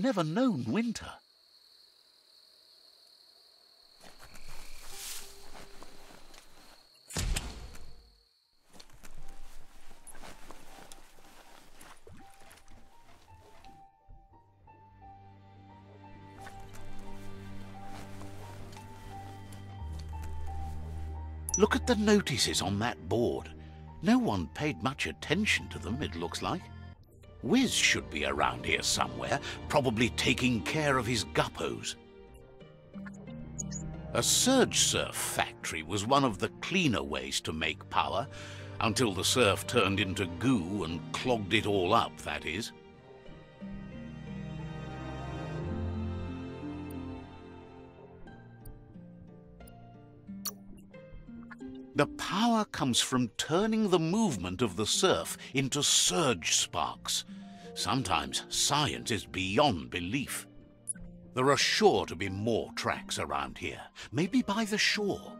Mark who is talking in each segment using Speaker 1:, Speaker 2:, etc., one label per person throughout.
Speaker 1: never known winter. Look at the notices on that board. No one paid much attention to them, it looks like. Wiz should be around here somewhere, probably taking care of his guppos. A surge surf factory was one of the cleaner ways to make power, until the surf turned into goo and clogged it all up, that is. The power comes from turning the movement of the surf into surge sparks. Sometimes science is beyond belief. There are sure to be more tracks around here, maybe by the shore.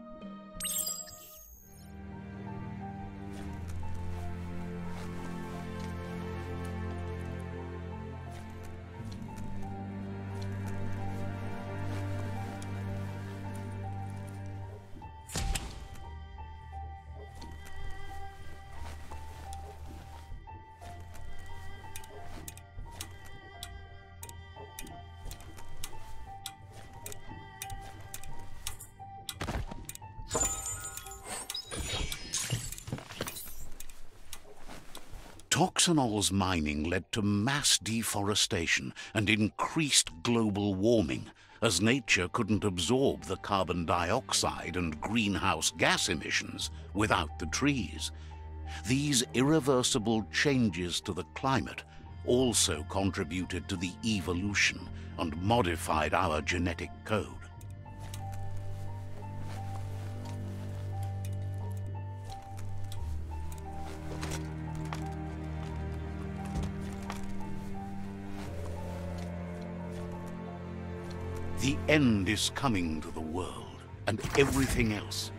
Speaker 1: Toxanol's mining led to mass deforestation and increased global warming, as nature couldn't absorb the carbon dioxide and greenhouse gas emissions without the trees. These irreversible changes to the climate also contributed to the evolution and modified our genetic code. The end is coming to the world, and everything else.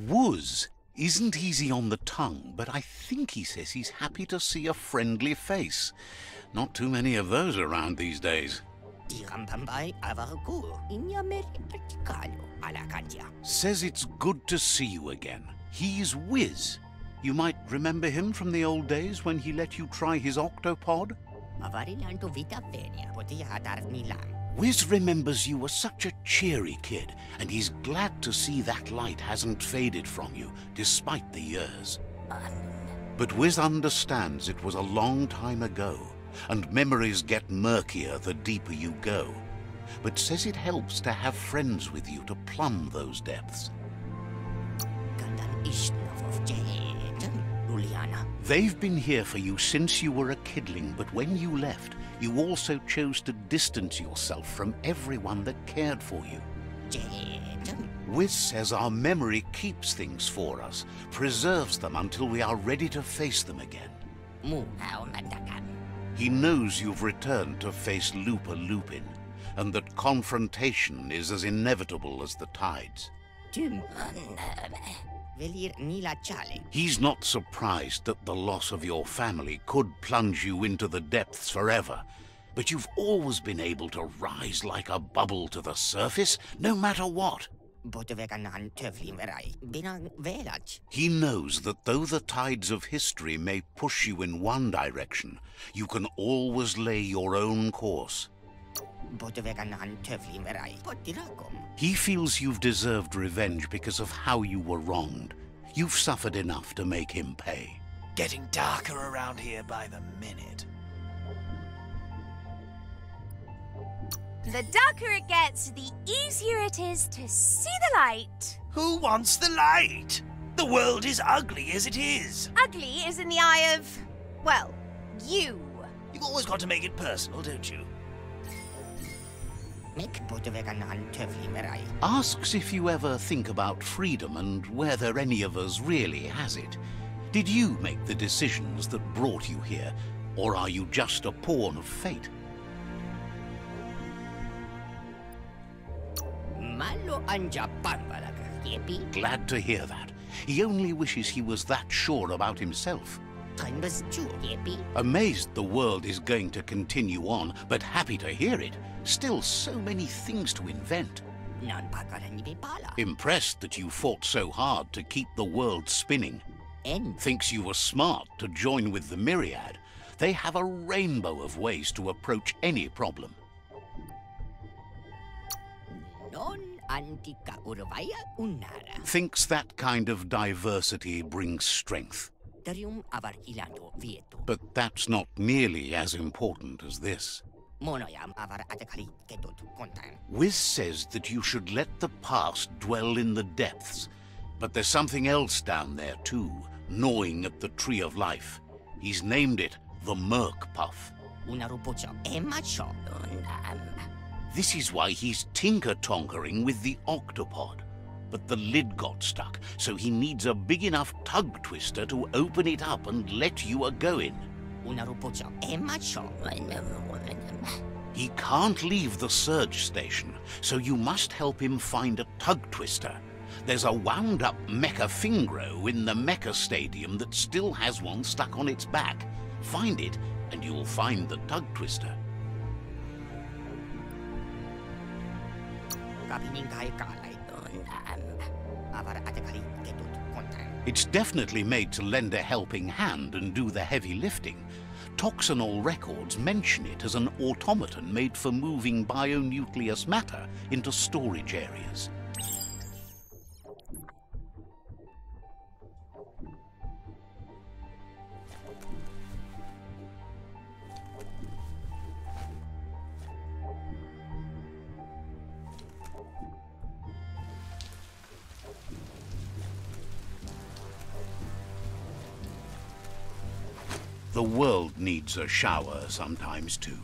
Speaker 1: Wuz isn't easy on the tongue, but I think he says he's happy to see a friendly face. Not too many of those around these days. Says it's good to see you again. He's Wiz. You might remember him from the old days when he let you try his octopod? Wiz remembers you were such a cheery kid, and he's glad to see that light hasn't faded from you, despite the years. But Wiz understands it was a long time ago, and memories get murkier the deeper you go, but says it helps to have friends with you to plumb those depths. They've been here for you since you were a kidling, but when you left, you also chose to distance yourself from everyone that cared for you. Wiz says our memory keeps things for us, preserves them until we are ready to face them again. He knows you've returned to face Lupa Lupin, and that confrontation is as inevitable as the tides. He's not surprised that the loss of your family could plunge you into the depths forever, but you've always been able to rise like a bubble to the surface, no matter what. He knows that though the tides of history may push you in one direction, you can always lay your own course. He feels you've deserved revenge because of how you were wronged. You've suffered enough to make him pay.
Speaker 2: Getting darker around here by the minute.
Speaker 3: The darker it gets, the easier it is to see the light.
Speaker 2: Who wants the light? The world is ugly as it is.
Speaker 3: Ugly is in the eye of, well, you.
Speaker 2: You've always got to make it personal, don't you?
Speaker 1: Asks if you ever think about freedom and whether any of us really has it. Did you make the decisions that brought you here, or are you just a pawn of fate? Glad to hear that. He only wishes he was that sure about himself. Amazed the world is going to continue on, but happy to hear it. Still so many things to invent. Impressed that you fought so hard to keep the world spinning. Thinks you were smart to join with the Myriad. They have a rainbow of ways to approach any problem. Thinks that kind of diversity brings strength. But that's not nearly as important as this. Wiz says that you should let the past dwell in the depths. But there's something else down there too, gnawing at the Tree of Life. He's named it the Merc Puff. This is why he's tinker-tonkering with the octopod. But the lid got stuck, so he needs a big enough tug twister to open it up and let you a-go-in. He can't leave the surge station, so you must help him find a tug twister. There's a wound-up mecha Fingro in the mecha stadium that still has one stuck on its back. Find it, and you'll find the tug twister. It's definitely made to lend a helping hand and do the heavy lifting. Toxanol records mention it as an automaton made for moving bionucleus matter into storage areas. The world needs a shower sometimes too.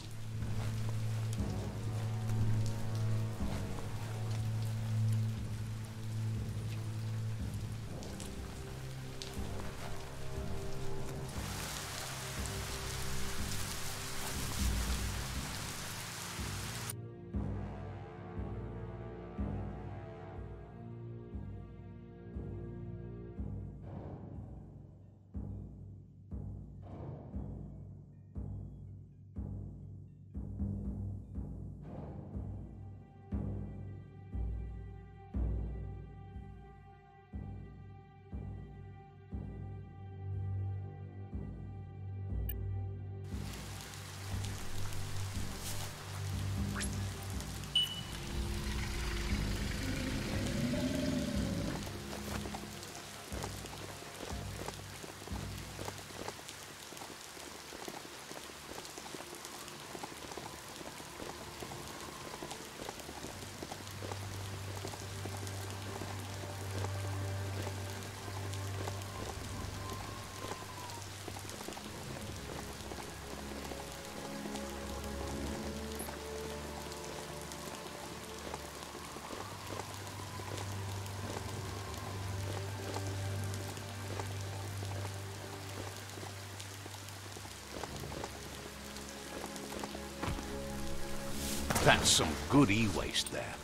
Speaker 1: That's some good e-waste there.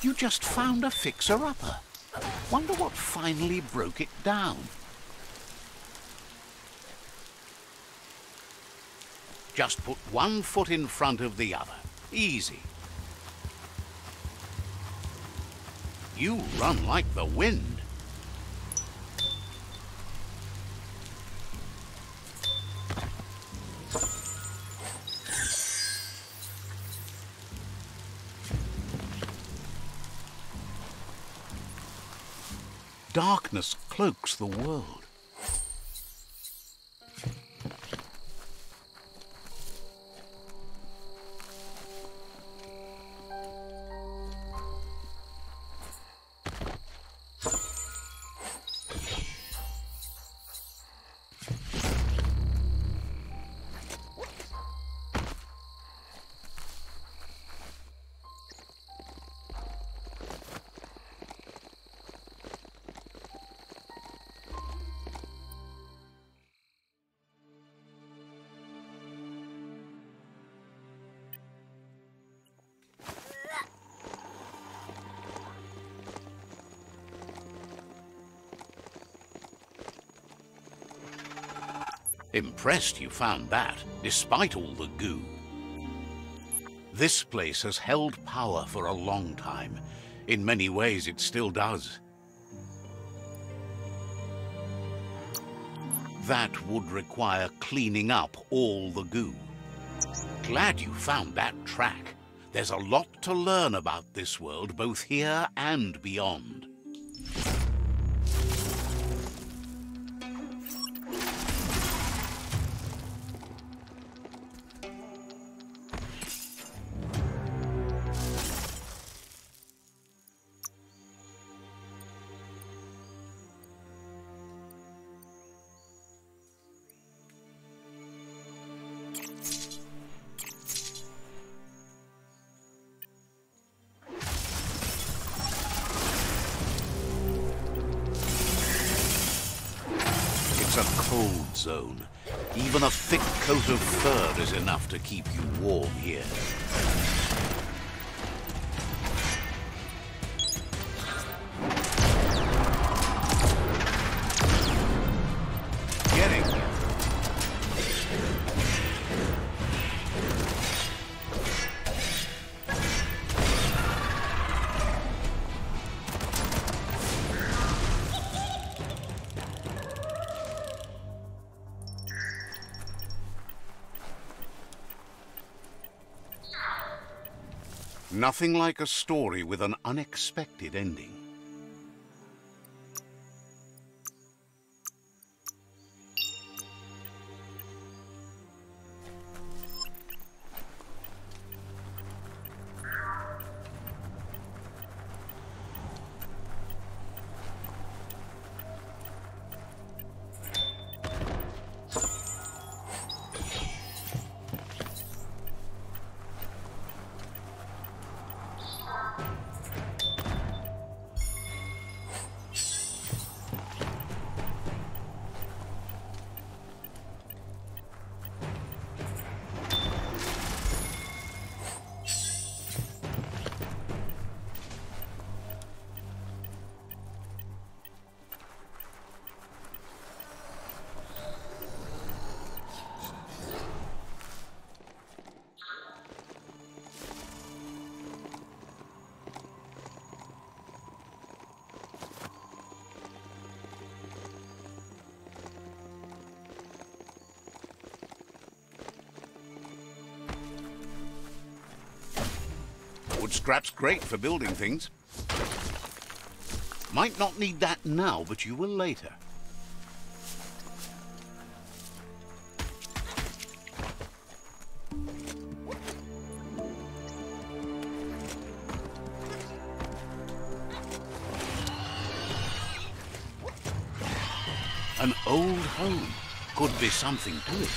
Speaker 1: You just found a fixer-upper. Wonder what finally broke it down. Just put one foot in front of the other. Easy. You run like the wind. Darkness cloaks the world. Impressed you found that, despite all the goo. This place has held power for a long time. In many ways, it still does. That would require cleaning up all the goo. Glad you found that track. There's a lot to learn about this world, both here and beyond. A cold zone. Even a thick coat of fur is enough to keep you warm here. Getting you. Nothing like a story with an unexpected ending. Wood scrap's great for building things. Might not need that now, but you will later. An old home. Could be something to it.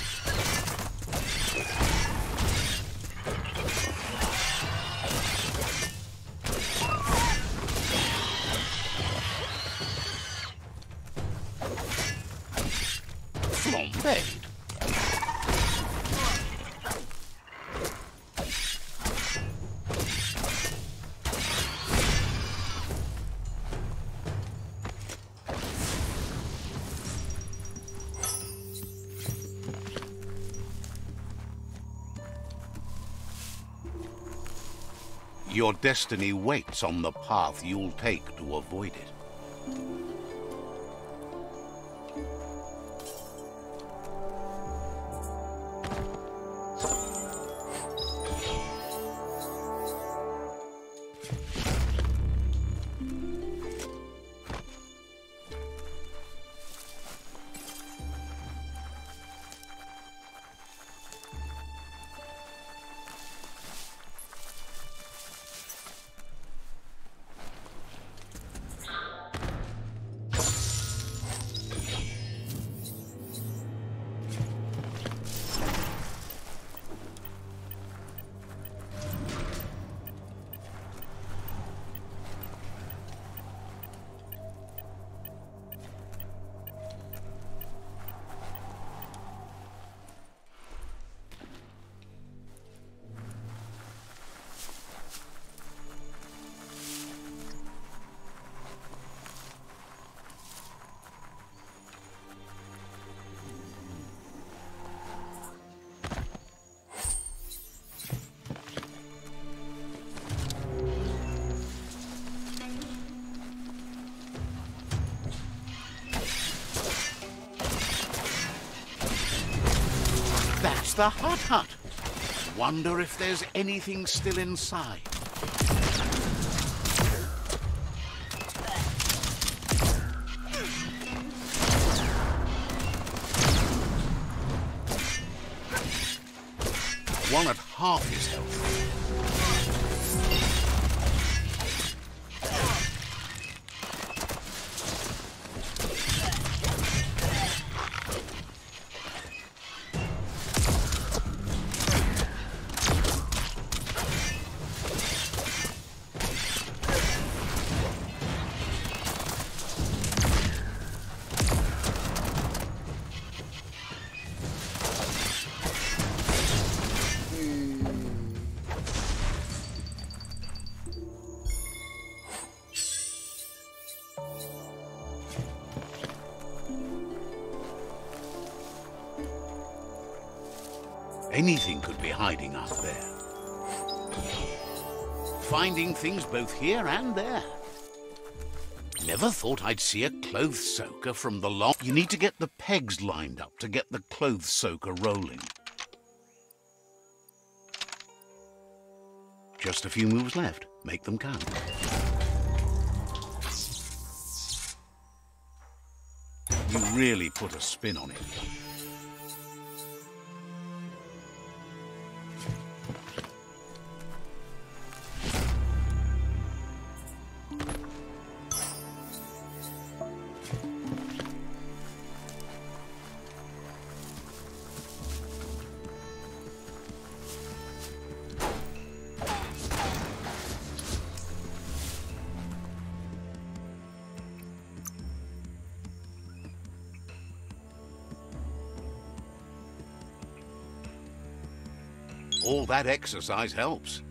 Speaker 1: Flambéed. Your destiny waits on the path you'll take to avoid it. That's the hut. Wonder if there's anything still inside. One at half his health. Anything could be hiding up there. Finding things both here and there. Never thought I'd see a clothes soaker from the long... You need to get the pegs lined up to get the clothes soaker rolling. Just a few moves left. Make them count. You really put a spin on it. All that exercise helps.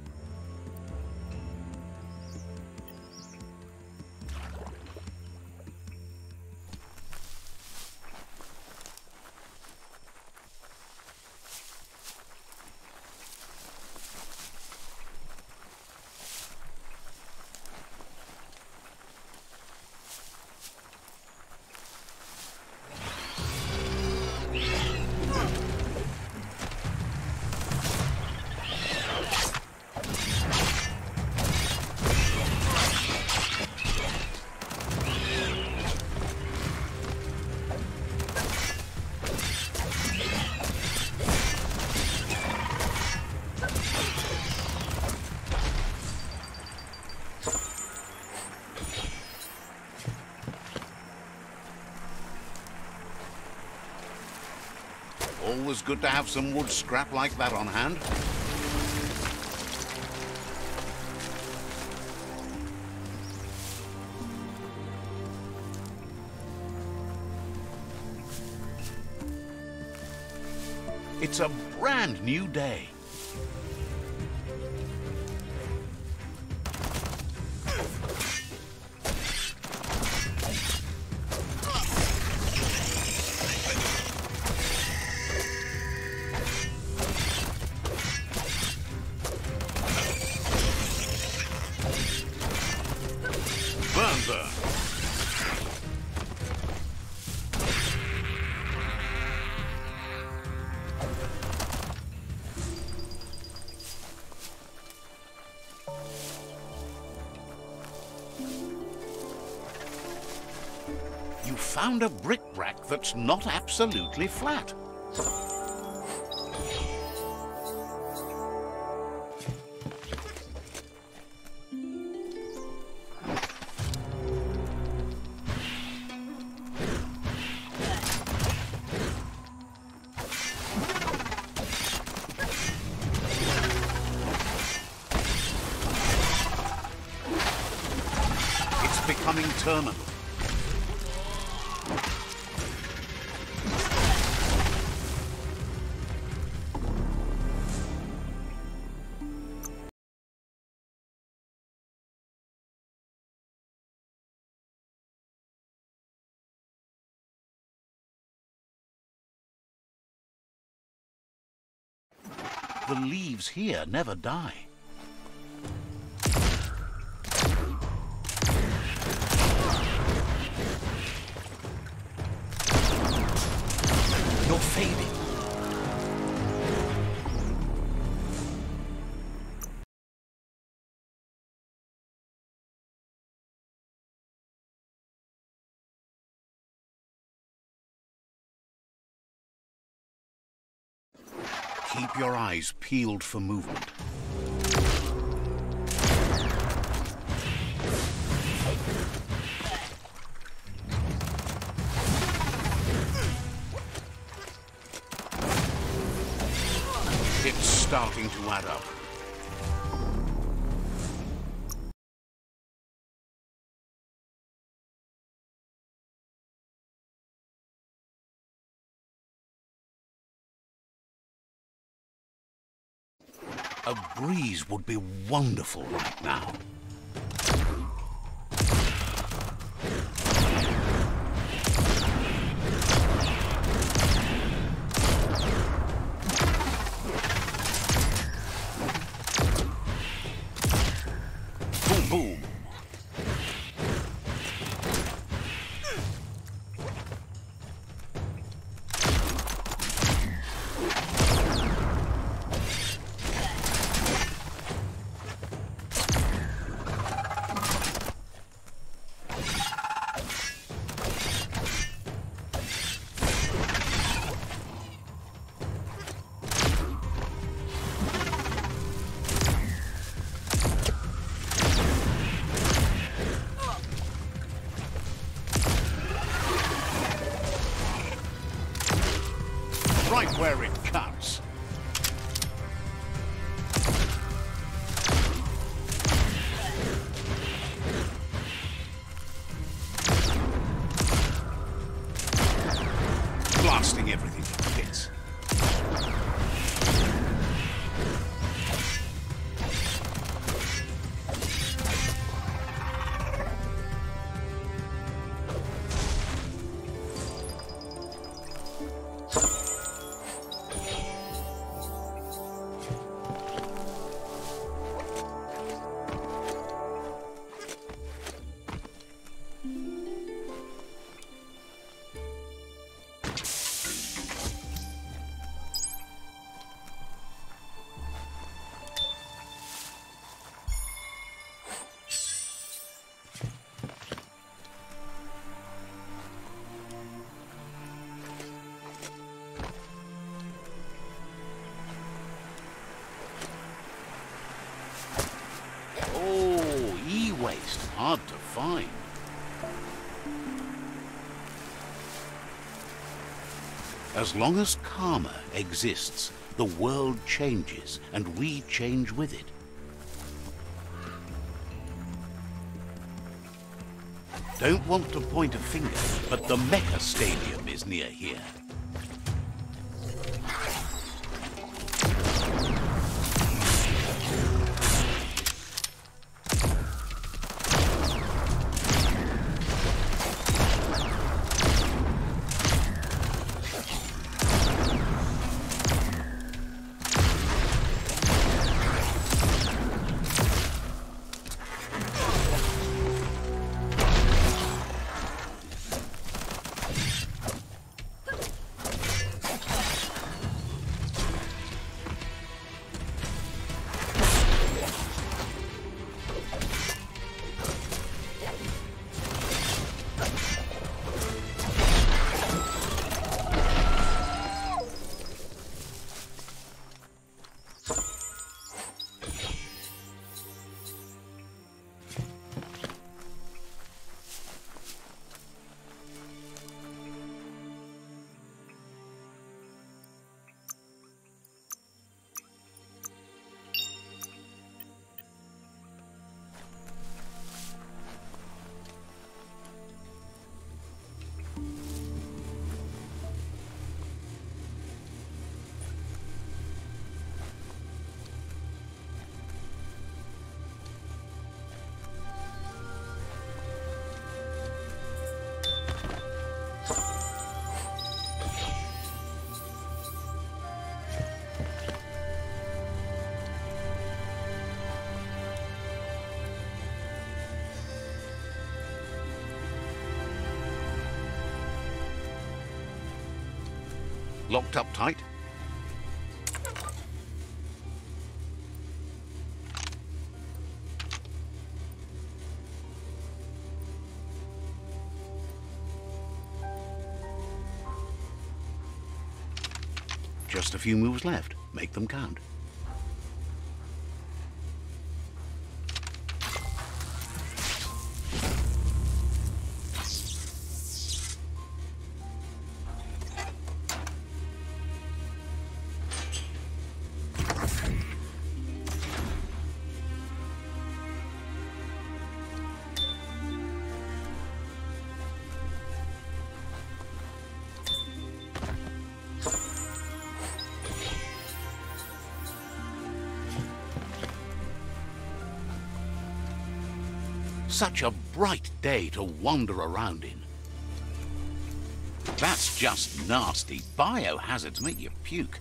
Speaker 1: Always good to have some wood scrap like that on hand. It's a brand new day. downburn. You found a bric-a-brac that's not absolutely flat. It's becoming terminal. The leaves here never die. You're fading. Keep your eyes peeled for movement. It's starting to add up. A breeze would be wonderful right now. Boom, boom. Right where it cuts. Blasting everything to bits. Oh, e-waste, hard to find. As long as karma exists, the world changes, and we change with it. Don't want to point a finger, but the Mecha Stadium is near here. Locked up tight? Just a few moves left. Make them count. Such a bright day to wander around in. That's just nasty. Biohazards make you puke.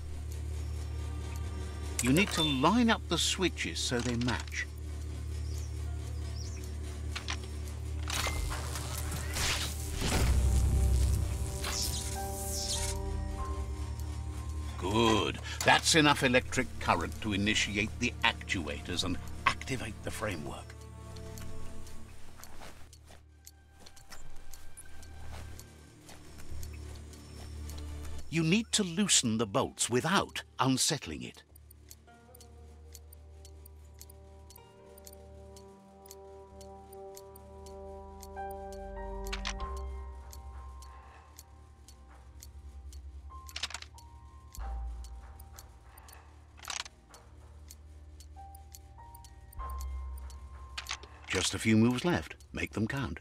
Speaker 1: You need to line up the switches so they match. Good. That's enough electric current to initiate the actuators and activate the framework. You need to loosen the bolts without unsettling it. Just a few moves left. Make them count.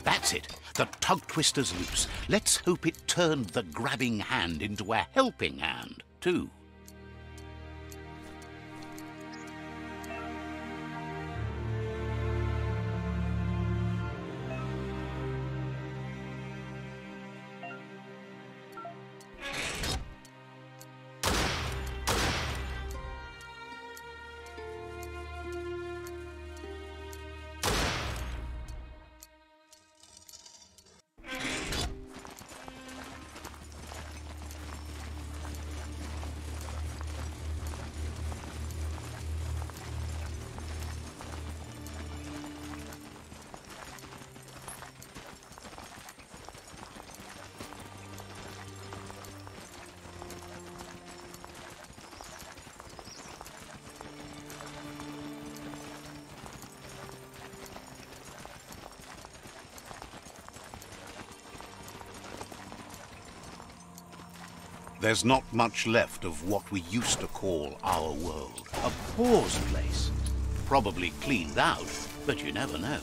Speaker 1: That's it. The tug twister's loose. Let's hope it turned the grabbing hand into a helping hand, too. There's not much left of what we used to call our world. A pause place. Probably cleaned out, but you never know.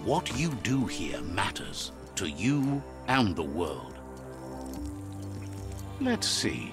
Speaker 1: what you do here matters to you and the world. Let's see.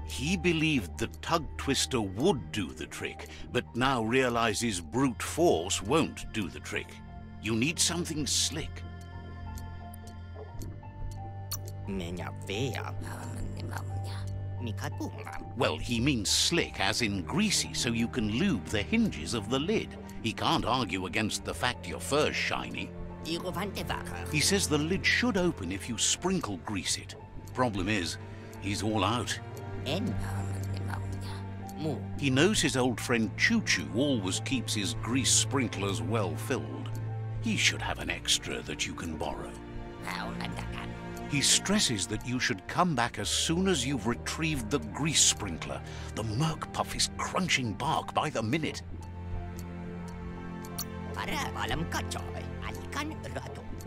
Speaker 1: He believed the tug twister would do the trick, but now realizes brute force won't do the trick. You need something slick. Well, he means slick as in greasy, so you can lube the hinges of the lid. He can't argue against the fact your fur's shiny. He says the lid should open if you sprinkle grease it. Problem is, he's all out. He knows his old friend Choo Choo always keeps his grease sprinklers well filled. He should have an extra that you can borrow. He stresses that you should come back as soon as you've retrieved the grease sprinkler. The Merc Puff is crunching bark by the minute.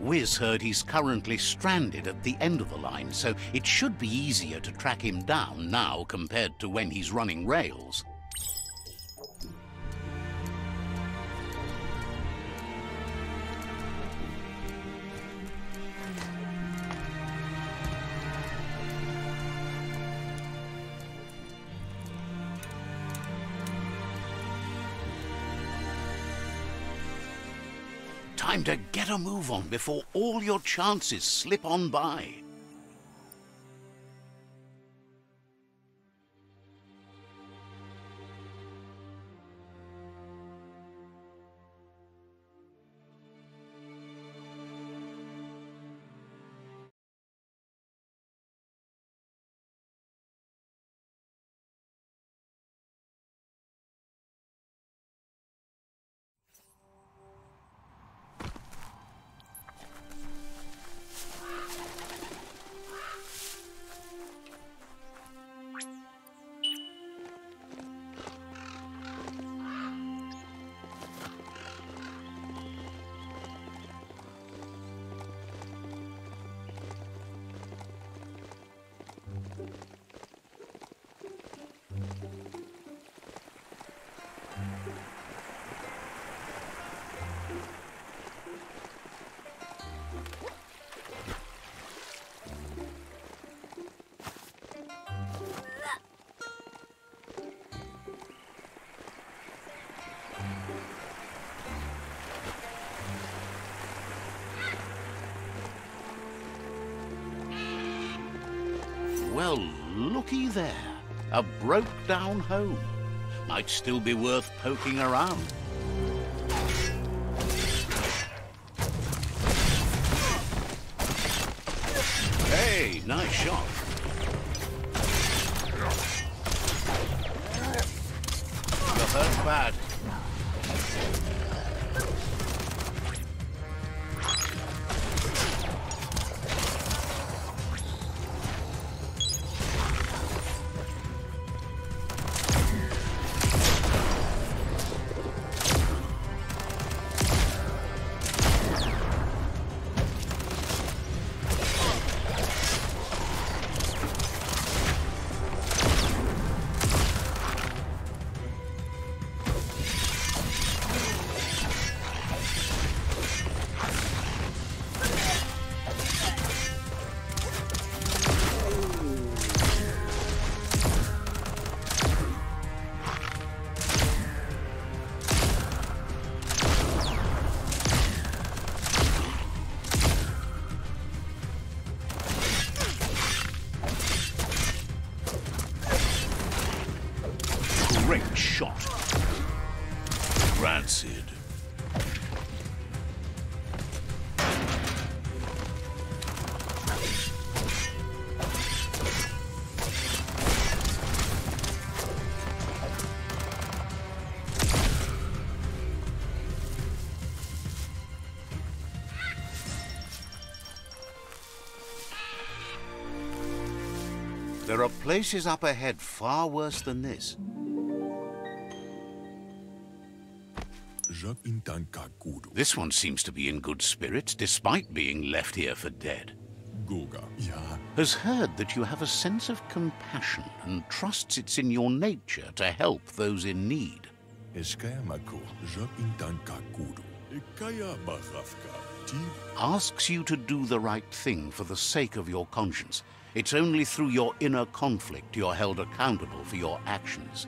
Speaker 1: Wiz heard he's currently stranded at the end of the line, so it should be easier to track him down now compared to when he's running rails. Time to get a move on before all your chances slip on by. Well, looky there. A broke-down home. Might still be worth poking around. Hey, nice shot. You're hurt bad. shot. Rancid. There are places up ahead far worse than this. This one seems to be in good spirits, despite being left here for dead. Has heard that you have a sense of compassion and trusts it's in your nature to help those in need. Asks you to do the right thing for the sake of your conscience. It's only through your inner conflict you're held accountable for your actions.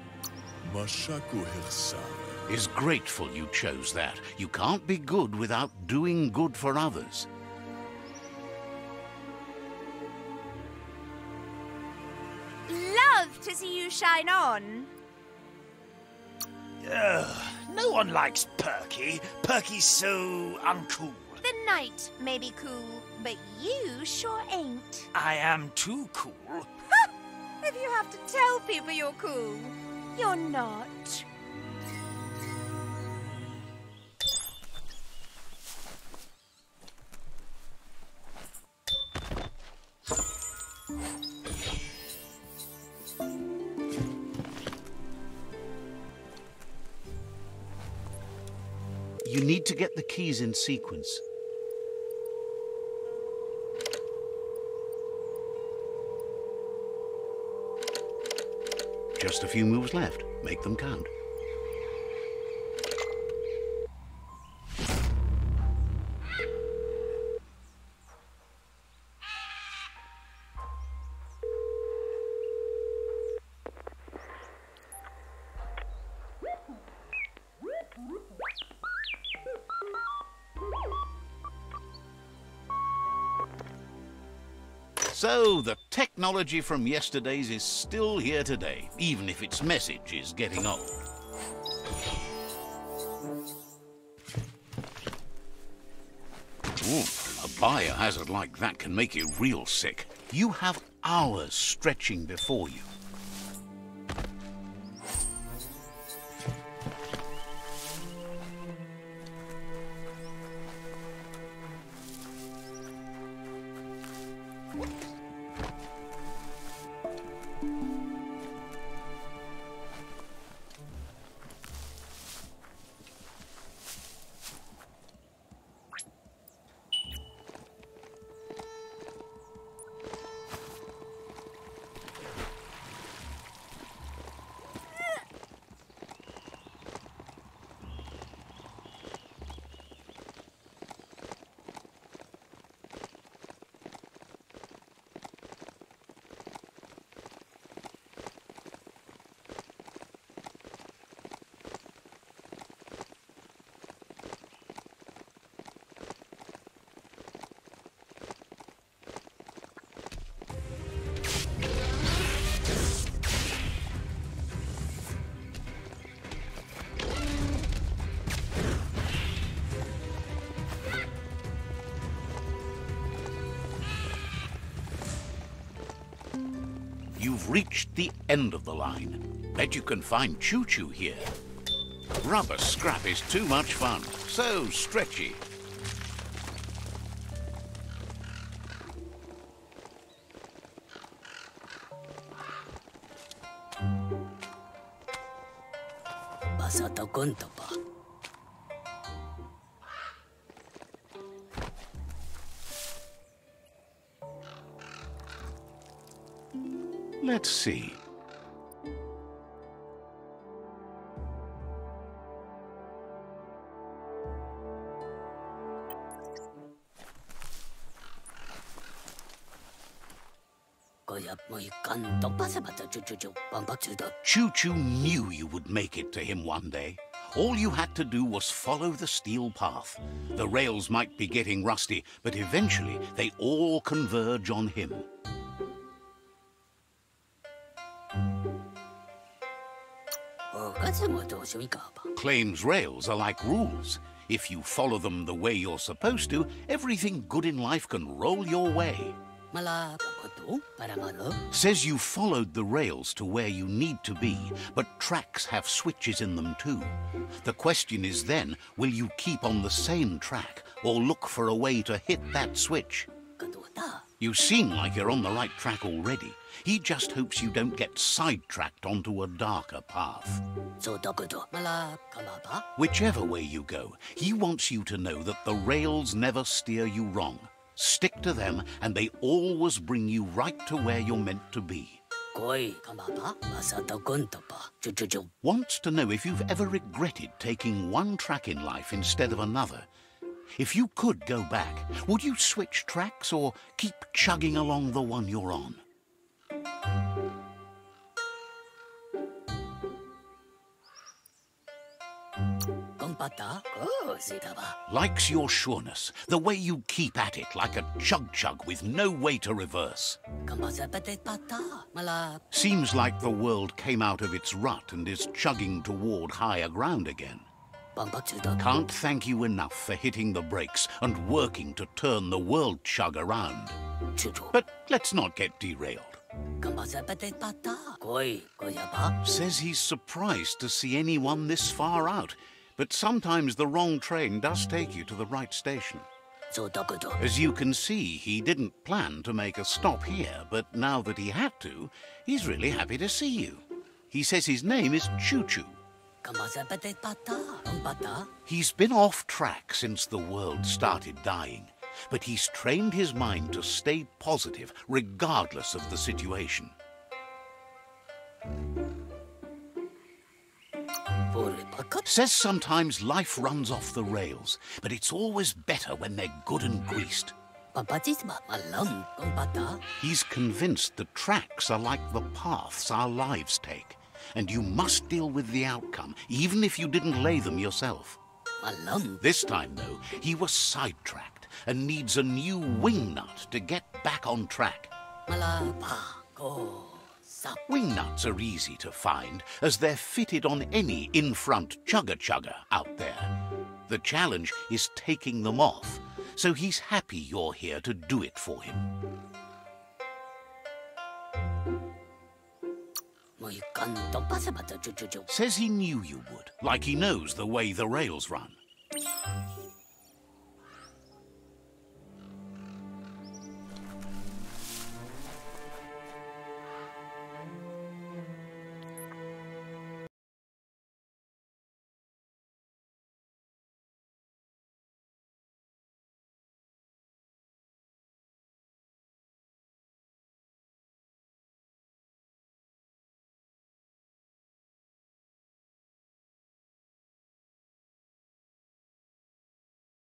Speaker 1: Is grateful you chose that. You can't be good without doing good for others.
Speaker 3: Love to see you shine on.
Speaker 2: No one likes Perky. Perky's so uncool.
Speaker 3: The night may be cool, but you sure ain't.
Speaker 2: I am too cool.
Speaker 3: If you have to tell people you're cool, you're not.
Speaker 1: You need to get the keys in sequence. Just a few moves left. Make them count. So, the technology from yesterday's is still here today, even if its message is getting old. Ooh, a biohazard like that can make you real sick. You have hours stretching before you. You've reached the end of the line. Bet you can find Choo-Choo here. Rubber scrap is too much fun. So stretchy. Let's see. Choo-Choo knew you would make it to him one day. All you had to do was follow the steel path. The rails might be getting rusty, but eventually they all converge on him. Claims rails are like rules. If you follow them the way you're supposed to, everything good in life can roll your way. Says you followed the rails to where you need to be, but tracks have switches in them too. The question is then, will you keep on the same track or look for a way to hit that switch? You seem like you're on the right track already. He just hopes you don't get sidetracked onto a darker path. Whichever way you go, he wants you to know that the rails never steer you wrong. Stick to them, and they always bring you right to where you're meant to be. Wants to know if you've ever regretted taking one track in life instead of another. If you could go back, would you switch tracks or keep chugging along the one you're on? Likes your sureness, the way you keep at it like a chug-chug with no way to reverse. Seems like the world came out of its rut and is chugging toward higher ground again. Can't thank you enough for hitting the brakes and working to turn the world chug around. But let's not get derailed. Says he's surprised to see anyone this far out, but sometimes the wrong train does take you to the right station. As you can see, he didn't plan to make a stop here, but now that he had to, he's really happy to see you. He says his name is Choo Choo. He's been off track since the world started dying, but he's trained his mind to stay positive regardless of the situation. Says sometimes life runs off the rails, but it's always better when they're good and greased. He's convinced the tracks are like the paths our lives take, and you must deal with the outcome, even if you didn't lay them yourself. This time, though, he was sidetracked and needs a new wing nut to get back on track. Wing nuts are easy to find, as they're fitted on any in-front chugger-chugger out there. The challenge is taking them off, so he's happy you're here to do it for him. Says he knew you would, like he knows the way the rails run.